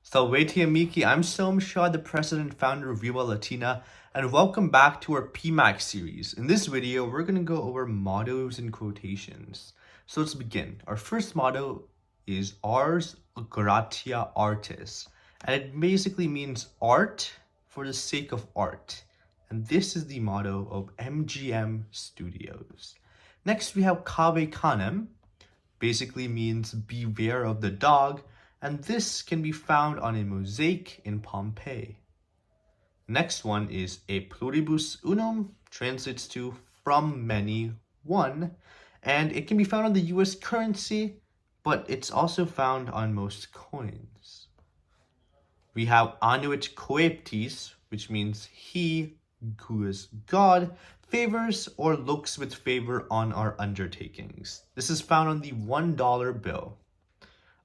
Salve Miki, I'm Soham Shah, the president and founder of Viva Latina, and welcome back to our PMAQ series. In this video, we're going to go over mottos and quotations. So let's begin. Our first motto is Ars Gratia Artis, and it basically means art for the sake of art. And this is the motto of MGM Studios. Next, we have Cave Canem, basically means beware of the dog, and this can be found on a mosaic in Pompeii. Next one is E pluribus unum, translates to from many, one, and it can be found on the US currency, but it's also found on most coins. We have Annuit coeptis, which means he who is God favors or looks with favor on our undertakings. This is found on the $1 bill.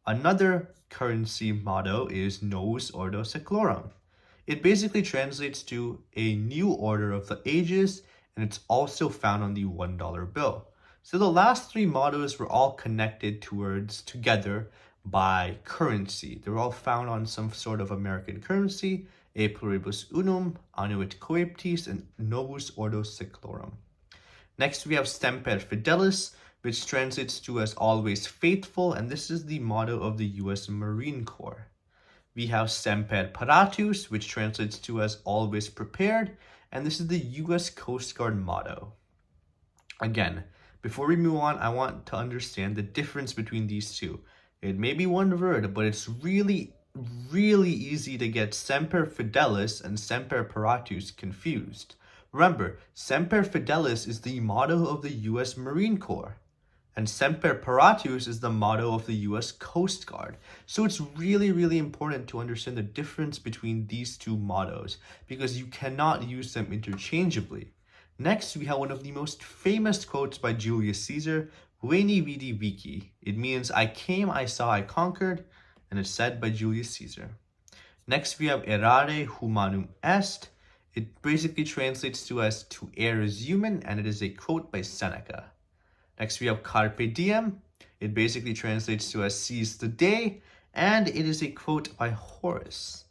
Another currency motto is Novus Ordo Seclorum. It basically translates to a new order of the ages, and it's also found on the $1 bill. So the last three mottos were all connected together by currency. They're all found on some sort of American currency, E pluribus unum, Annuit coeptis, and Novus Ordo Seclorum. Next, we have Semper Fidelis, which translates to as always faithful, and this is the motto of the US Marine Corps. We have Semper Paratus, which translates to as always prepared, and this is the US Coast Guard motto. Again, before we move on, I want to understand the difference between these two. It may be one word, but it's really easy to get Semper Fidelis and Semper Paratus confused. Remember, Semper Fidelis is the motto of the US Marine Corps, and Semper Paratus is the motto of the US Coast Guard. So it's really important to understand the difference between these two mottos, because you cannot use them interchangeably. Next, we have one of the most famous quotes by Julius Caesar, Veni Vidi Vici. It means, I came, I saw, I conquered, and it's said by Julius Caesar. Next, we have Errare humanum est. It basically translates to as to err is human, and it is a quote by Seneca. Next, we have Carpe Diem. It basically translates to as seize the day, and it is a quote by Horace.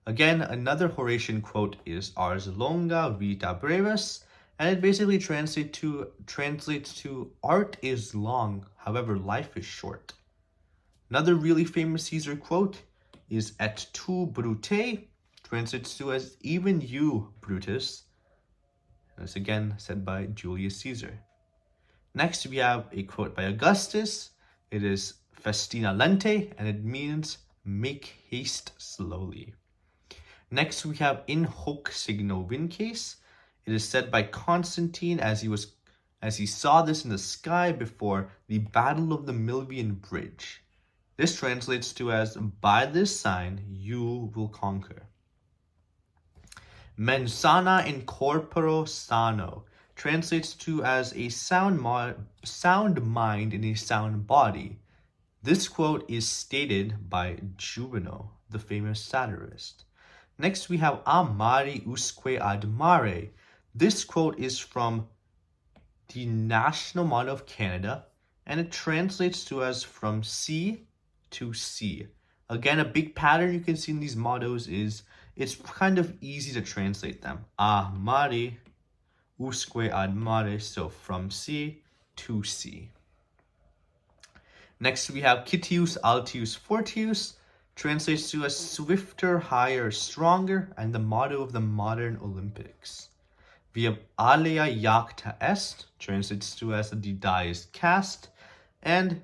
Again, another Horatian quote is Ars longa vita brevis, and it basically translates to art is long, however life is short. Another really famous Caesar quote is Et tu, Brute, translates to as even you, Brutus. And it's again said by Julius Caesar. Next, we have a quote by Augustus. It is Festina lente, and it means make haste slowly. Next, we have In hoc signo vinces. It is said by Constantine as he saw this in the sky before the Battle of the Milvian Bridge. This translates to as by this sign you will conquer. Mens sana in corpore sano translates to as a sound mind in a sound body. This quote is stated by Juvenal, the famous satirist. Next, we have A mare usque ad mare. This quote is from the National Motto of Canada, and it translates to as from sea to sea. Again, a big pattern you can see in these mottos is it's kind of easy to translate them. A mare usque ad mare, so from sea to sea. Next, we have Citius Altius Fortius, translates to as swifter, higher, stronger, and the motto of the modern Olympics. We have Alea Jacta Est, translates to as the die is cast, and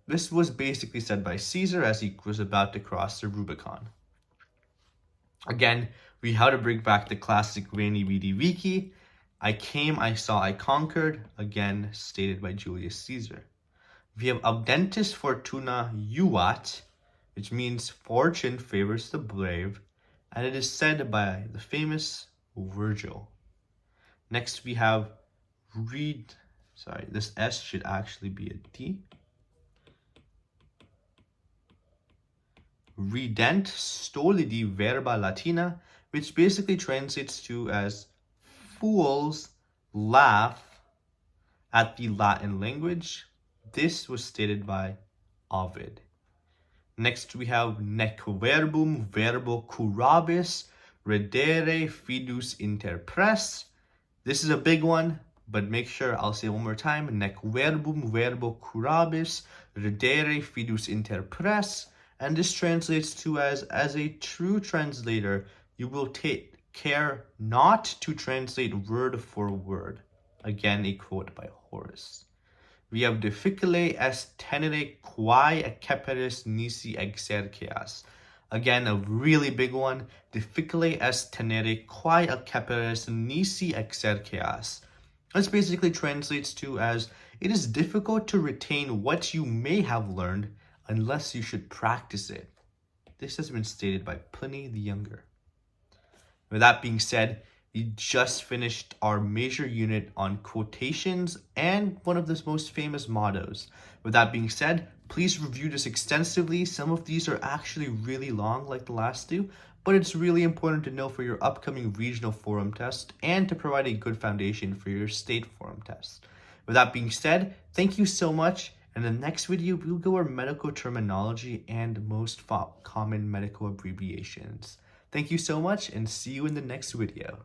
this was basically said by Caesar as he was about to cross the Rubicon. Again, we have to bring back the classic Veni Vidi Vici. I came, I saw, I conquered, again stated by Julius Caesar. We have Audentis Fortuna Juvat, which means fortune favors the brave, and it is said by the famous Virgil. Next, we have this S should actually be a D. Rident stolidi verba Latina, which basically translates to as fools laugh at the Latin language. This was stated by Ovid. Next, we have nec verbum verbo curabis redere fidus inter pres. This is a big one, but make sure I'll say it one more time. Nec verbum verbo curabis redere fidus inter pres. And this translates to as a true translator, you will take care not to translate word for word. Again, a quote by Horace. We have difficile est tenere quae acceperis nisi exerceas. Again, a really big one. Difficile est tenere quae acceperis nisi exerceas. This basically translates to as, it is difficult to retain what you may have learned unless you should practice it. This has been stated by Pliny the Younger. With that being said, we just finished our major unit on quotations and one of the most famous mottos. With that being said, please review this extensively. Some of these are actually really long, like the last two, but it's really important to know for your upcoming regional forum test and to provide a good foundation for your state forum test. With that being said, thank you so much. In the next video, we'll go over medical terminology and most common medical abbreviations. Thank you so much and see you in the next video.